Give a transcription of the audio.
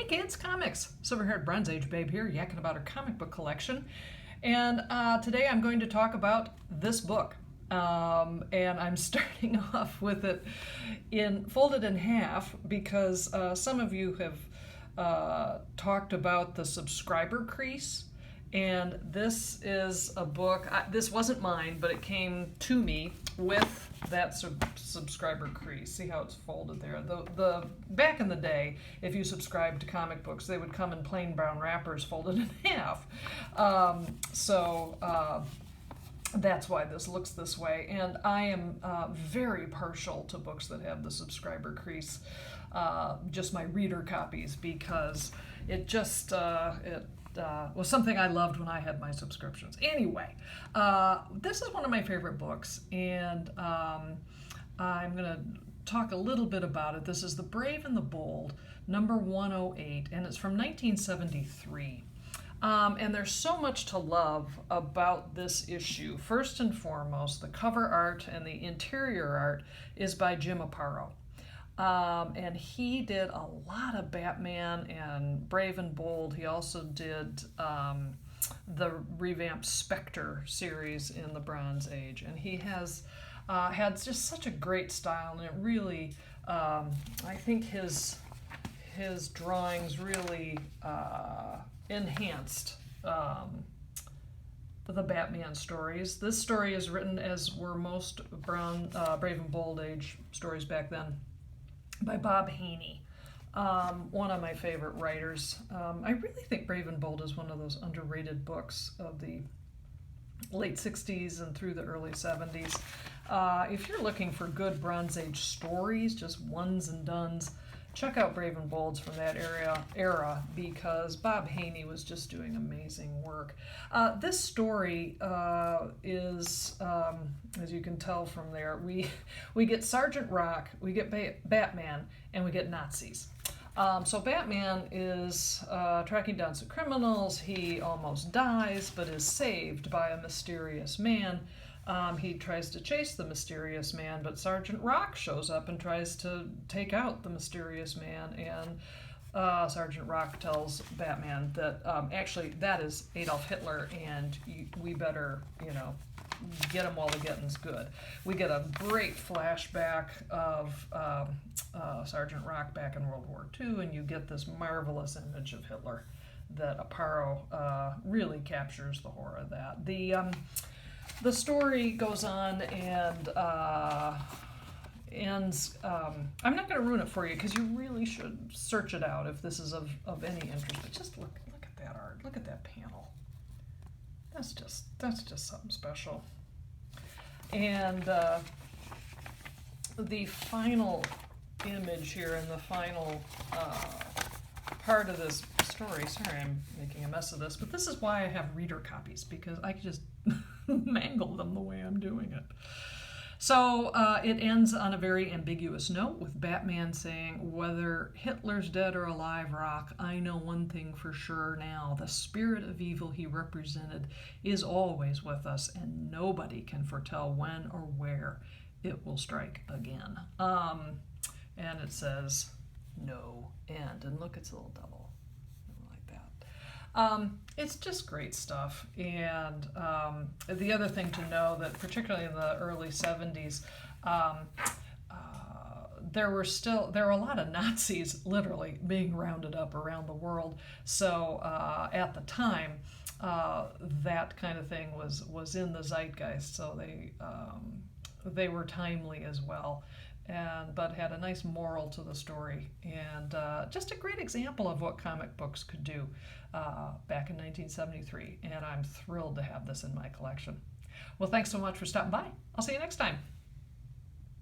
kids, comics. Silver-haired Bronze Age babe here, yakking about her comic book collection. And today I'm going to talk about this book. And I'm starting off with it folded in half because some of you have talked about the subscriber crease. And this is a book, this wasn't mine, but it came to me with that subscriber crease. See how it's folded there? The back in the day, if you subscribed to comic books, they would come in plain brown wrappers folded in half. That's why this looks this way. And I am very partial to books that have the subscriber crease, just my reader copies, because it just, was something I loved when I had my subscriptions. Anyway, this is one of my favorite books, and I'm going to talk a little bit about it. This is The Brave and the Bold, number 108, and it's from 1973. And there's so much to love about this issue. First and foremost, the cover art and the interior art is by Jim Aparo. And he did a lot of Batman and Brave and Bold. He also did the revamped Spectre series in the Bronze Age. And he has had just such a great style, and it really, I think his drawings really enhanced the Batman stories. This story is written, as were most Brave and Bold Age stories back then, by Bob Haney, one of my favorite writers. I really think Brave and Bold is one of those underrated books of the late 60s and through the early 70s. If you're looking for good Bronze Age stories, just ones and dones, check out Brave and Bolds from that era, because Bob Haney was just doing amazing work. This story is, as you can tell from there, we get Sgt Rock, we get Batman, and we get Nazis. So Batman is tracking down some criminals. He almost dies, but is saved by a mysterious man. He tries to chase the mysterious man, but Sgt Rock shows up and tries to take out the mysterious man, and Sgt Rock tells Batman that actually that is Adolf Hitler, and we better, get him while the getting's good. We get a great flashback of Sgt Rock back in World War II, and you get this marvelous image of Hitler that Aparo really captures the horror of that. The story goes on and ends. I'm not going to ruin it for you, because you really should search it out if this is of any interest. But just look at that art. Look at that panel. That's just something special. And the final image here in the final part of this story. Sorry, I'm making a mess of this, but this is why I have reader copies, because I can just mangle them the way I'm doing it. So it ends on a very ambiguous note, with Batman saying, "Whether Hitler's dead or alive, Rock, I know one thing for sure now. The spirit of evil he represented is always with us, and nobody can foretell when or where it will strike again." And it says, "No end." And look, it's a little double. It's just great stuff. And the other thing to know, that particularly in the early 70s, there were a lot of Nazis literally being rounded up around the world. So at the time, that kind of thing was in the zeitgeist. So they were timely as well. But had a nice moral to the story, and just a great example of what comic books could do back in 1973, and I'm thrilled to have this in my collection. Well, thanks so much for stopping by. I'll see you next time.